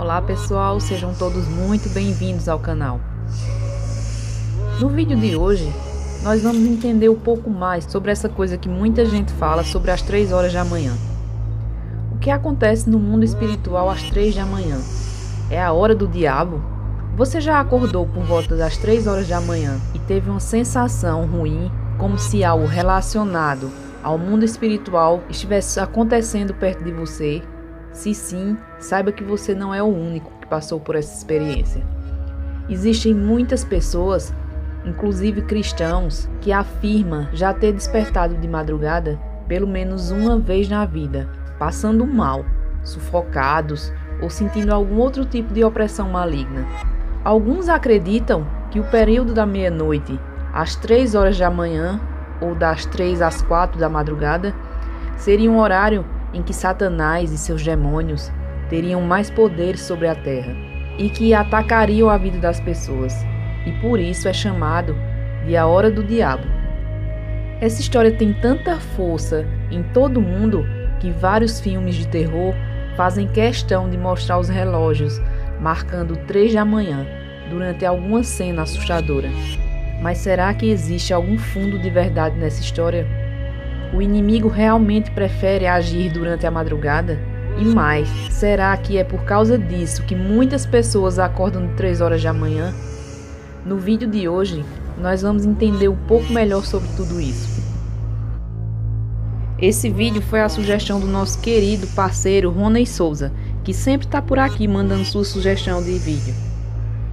Olá pessoal, sejam todos muito bem-vindos ao canal. No vídeo de hoje, nós vamos entender um pouco mais sobre essa coisa que muita gente fala sobre as 3 horas da manhã. O que acontece no mundo espiritual às 3 da manhã? É a hora do diabo? Você já acordou por volta das 3 horas da manhã e teve uma sensação ruim, como se algo relacionado ao mundo espiritual estivesse acontecendo perto de você? Se sim, saiba que você não é o único que passou por essa experiência. Existem muitas pessoas, inclusive cristãos, que afirmam já ter despertado de madrugada pelo menos uma vez na vida, passando mal, sufocados ou sentindo algum outro tipo de opressão maligna. Alguns acreditam que o período da meia-noite às 3 horas da manhã ou das 3 às 4 da madrugada seria um horário em que Satanás e seus demônios teriam mais poder sobre a terra e que atacariam a vida das pessoas, e por isso é chamado de a hora do diabo. Essa história tem tanta força em todo o mundo que vários filmes de terror fazem questão de mostrar os relógios marcando 3 da manhã durante alguma cena assustadora. Mas será que existe algum fundo de verdade nessa história? O inimigo realmente prefere agir durante a madrugada? E mais, será que é por causa disso que muitas pessoas acordam de 3 horas da manhã? No vídeo de hoje, nós vamos entender um pouco melhor sobre tudo isso. Esse vídeo foi a sugestão do nosso querido parceiro Rony Souza, que sempre está por aqui mandando sua sugestão de vídeo.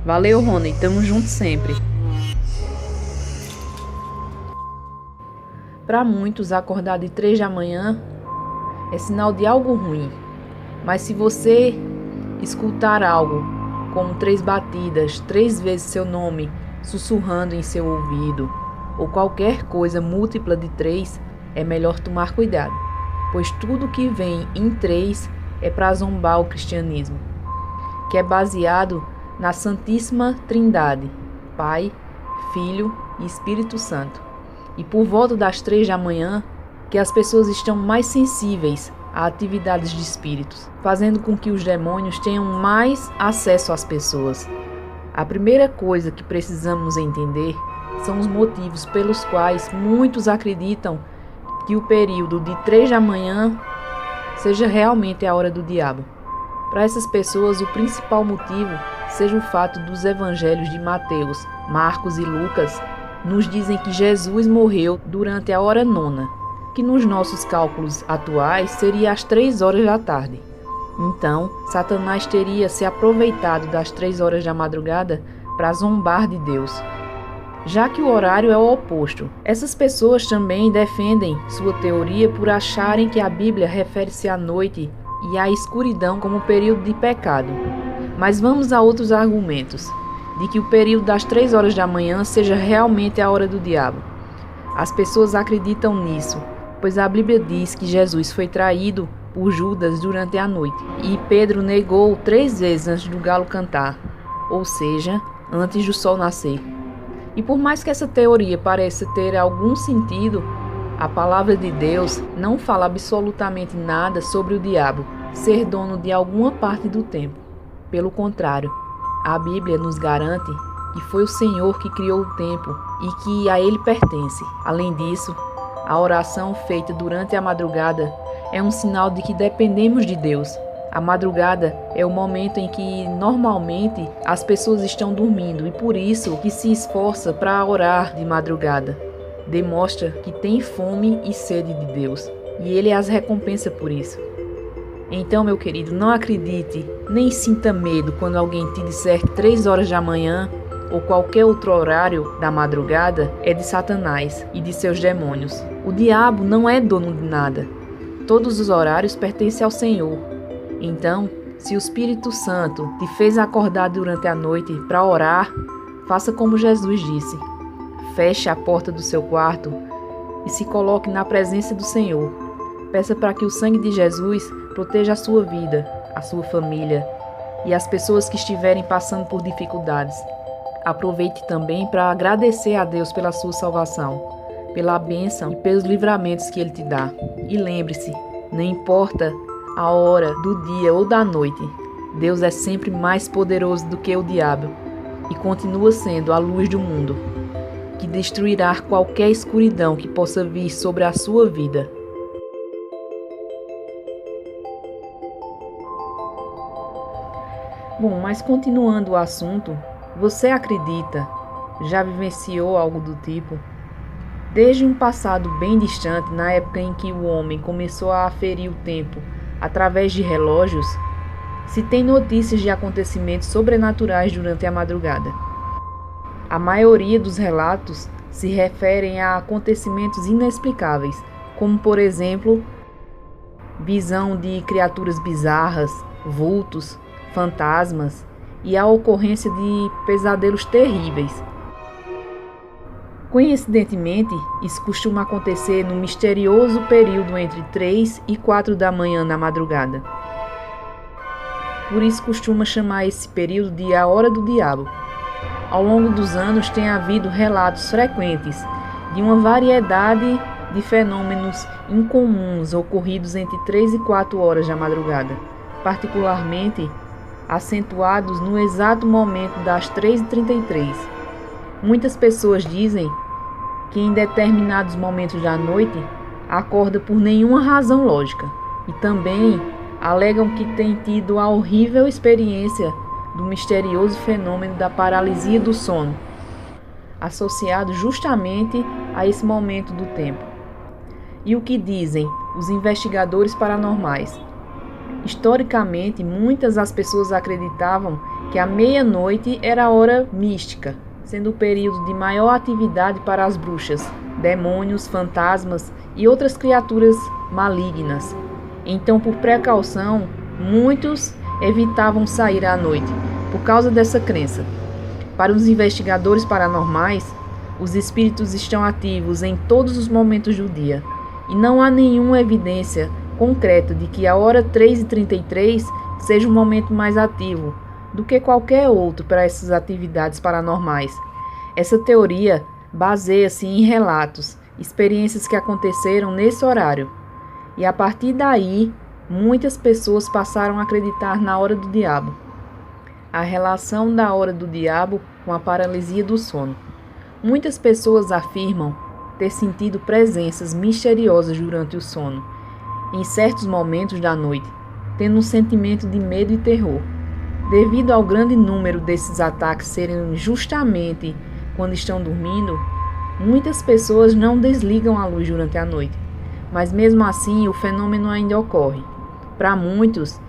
Valeu, Rony, tamo junto sempre. Para muitos, acordar de 3 da manhã é sinal de algo ruim. Mas se você escutar algo como 3 batidas, 3 vezes seu nome sussurrando em seu ouvido, ou qualquer coisa múltipla de 3, é melhor tomar cuidado, pois tudo que vem em 3 é para zombar o cristianismo, que é baseado na Santíssima Trindade, Pai, Filho e Espírito Santo. E por volta das 3 da manhã, que as pessoas estão mais sensíveis a atividades de espíritos, fazendo com que os demônios tenham mais acesso às pessoas. A primeira coisa que precisamos entender são os motivos pelos quais muitos acreditam que o período de 3 da manhã seja realmente a hora do diabo. Para essas pessoas, o principal motivo seja o fato dos evangelhos de Mateus, Marcos e Lucas nos dizem que Jesus morreu durante a hora nona, que nos nossos cálculos atuais seria às 3 horas da tarde. Então, Satanás teria se aproveitado das 3 horas da madrugada para zombar de Deus, já que o horário é o oposto. Essas pessoas também defendem sua teoria por acharem que a Bíblia refere-se à noite e à escuridão como período de pecado. Mas vamos a outros argumentos de que o período das 3 horas da manhã seja realmente a hora do diabo. As pessoas acreditam nisso, pois a Bíblia diz que Jesus foi traído por Judas durante a noite, e Pedro negou 3 vezes antes do galo cantar, ou seja, antes do sol nascer. E por mais que essa teoria pareça ter algum sentido, a palavra de Deus não fala absolutamente nada sobre o diabo ser dono de alguma parte do tempo. Pelo contrário, a Bíblia nos garante que foi o Senhor que criou o tempo e que a Ele pertence. Além disso, a oração feita durante a madrugada é um sinal de que dependemos de Deus. A madrugada é o momento em que normalmente as pessoas estão dormindo e por isso que se esforça para orar de madrugada. Demonstra que tem fome e sede de Deus e Ele as recompensa por isso. Então, meu querido, não acredite, nem sinta medo quando alguém te disser que 3 horas da manhã ou qualquer outro horário da madrugada é de Satanás e de seus demônios. O diabo não é dono de nada. Todos os horários pertencem ao Senhor. Então, se o Espírito Santo te fez acordar durante a noite para orar, faça como Jesus disse. Feche a porta do seu quarto e se coloque na presença do Senhor. Peça para que o sangue de Jesus proteja a sua vida, a sua família e as pessoas que estiverem passando por dificuldades. Aproveite também para agradecer a Deus pela sua salvação, pela bênção e pelos livramentos que Ele te dá. E lembre-se, não importa a hora do dia ou da noite, Deus é sempre mais poderoso do que o diabo e continua sendo a luz do mundo, que destruirá qualquer escuridão que possa vir sobre a sua vida. Bom, mas continuando o assunto, você acredita, já vivenciou algo do tipo? Desde um passado bem distante, na época em que o homem começou a aferir o tempo através de relógios, se tem notícias de acontecimentos sobrenaturais durante a madrugada. A maioria dos relatos se referem a acontecimentos inexplicáveis, como por exemplo, visão de criaturas bizarras, vultos, fantasmas e a ocorrência de pesadelos terríveis. Coincidentemente, isso costuma acontecer no misterioso período entre 3 e 4 da manhã na madrugada. Por isso costuma chamar esse período de a hora do diabo. Ao longo dos anos tem havido relatos frequentes de uma variedade de fenômenos incomuns ocorridos entre 3 e 4 horas da madrugada, particularmente acentuados no exato momento das 3h33. Muitas pessoas dizem que em determinados momentos da noite acorda por nenhuma razão lógica e também alegam que têm tido a horrível experiência do misterioso fenômeno da paralisia do sono, associado justamente a esse momento do tempo. E o que dizem os investigadores paranormais? Historicamente, muitas das pessoas acreditavam que a meia-noite era a hora mística, sendo o período de maior atividade para as bruxas, demônios, fantasmas e outras criaturas malignas. Então, por precaução, muitos evitavam sair à noite, por causa dessa crença. Para os investigadores paranormais, os espíritos estão ativos em todos os momentos do dia, e não há nenhuma evidência concreta de que a hora 3h33 seja um momento mais ativo do que qualquer outro para essas atividades paranormais. Essa teoria baseia-se em relatos, experiências que aconteceram nesse horário. E a partir daí, muitas pessoas passaram a acreditar na hora do diabo. A relação da hora do diabo com a paralisia do sono. Muitas pessoas afirmam ter sentido presenças misteriosas durante o sono, em certos momentos da noite, tendo um sentimento de medo e terror. Devido ao grande número desses ataques serem justamente quando estão dormindo, muitas pessoas não desligam a luz durante a noite, mas mesmo assim o fenômeno ainda ocorre. Para muitos,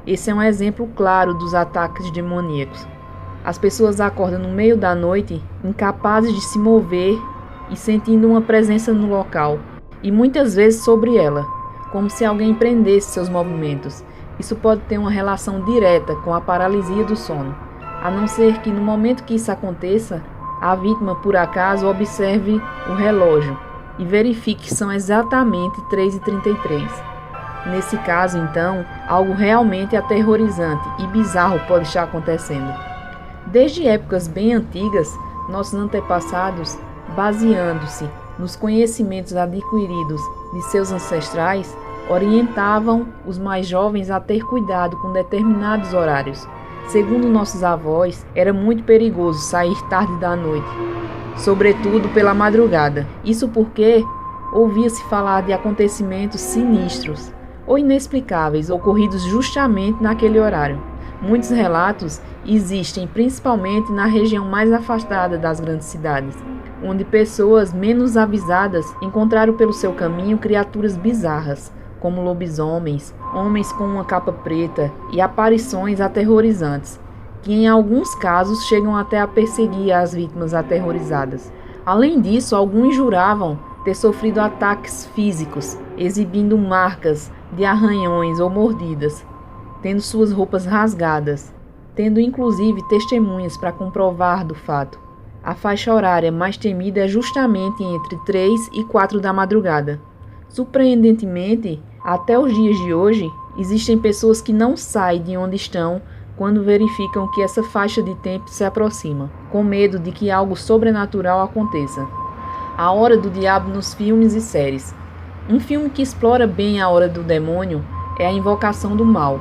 esse é um exemplo claro dos ataques demoníacos. As pessoas acordam no meio da noite, incapazes de se mover e sentindo uma presença no local, e muitas vezes sobre ela, como se alguém prendesse seus movimentos. Isso pode ter uma relação direta com a paralisia do sono, a não ser que no momento que isso aconteça, a vítima por acaso observe o relógio e verifique que são exatamente 3h33. Nesse caso, então, algo realmente aterrorizante e bizarro pode estar acontecendo. Desde épocas bem antigas, nossos antepassados, baseando-se nos conhecimentos adquiridos de seus ancestrais, orientavam os mais jovens a ter cuidado com determinados horários. Segundo nossos avós, era muito perigoso sair tarde da noite, sobretudo pela madrugada. Isso porque ouvia-se falar de acontecimentos sinistros ou inexplicáveis ocorridos justamente naquele horário. Muitos relatos existem principalmente na região mais afastada das grandes cidades, onde pessoas menos avisadas encontraram pelo seu caminho criaturas bizarras, como lobisomens, homens com uma capa preta e aparições aterrorizantes, que em alguns casos chegam até a perseguir as vítimas aterrorizadas. Além disso, alguns juravam ter sofrido ataques físicos, exibindo marcas de arranhões ou mordidas, tendo suas roupas rasgadas, tendo inclusive testemunhas para comprovar do fato. A faixa horária mais temida é justamente entre 3 e 4 da madrugada. Surpreendentemente, até os dias de hoje, existem pessoas que não saem de onde estão quando verificam que essa faixa de tempo se aproxima, com medo de que algo sobrenatural aconteça. A hora do diabo nos filmes e séries. Um filme que explora bem a hora do demônio é A Invocação do Mal.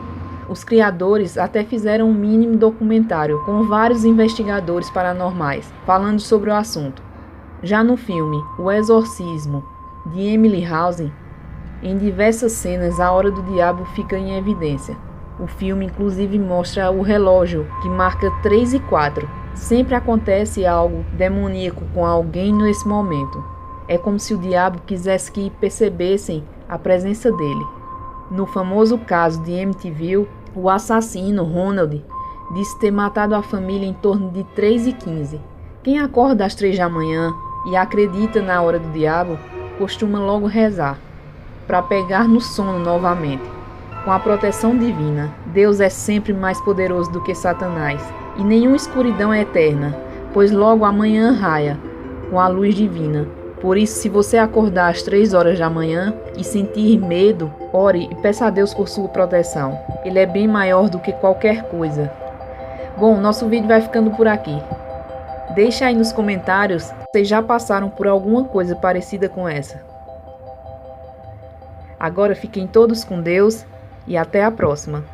Os criadores até fizeram um mínimo documentário com vários investigadores paranormais falando sobre o assunto. Já no filme O Exorcismo, de Emily House, em diversas cenas a hora do diabo fica em evidência. O filme inclusive mostra o relógio que marca 3 e 4. Sempre acontece algo demoníaco com alguém nesse momento. É como se o diabo quisesse que percebessem a presença dele. No famoso caso de Amityville, o assassino, Ronald, disse ter matado a família em torno de 3h15. Quem acorda às 3 da manhã e acredita na hora do diabo, costuma logo rezar, para pegar no sono novamente. Com a proteção divina, Deus é sempre mais poderoso do que Satanás, e nenhuma escuridão é eterna, pois logo amanhã raia, com a luz divina. Por isso, se você acordar às 3 horas da manhã e sentir medo, ore e peça a Deus por sua proteção. Ele é bem maior do que qualquer coisa. Bom, nosso vídeo vai ficando por aqui. Deixa aí nos comentários se vocês já passaram por alguma coisa parecida com essa. Agora fiquem todos com Deus e até a próxima.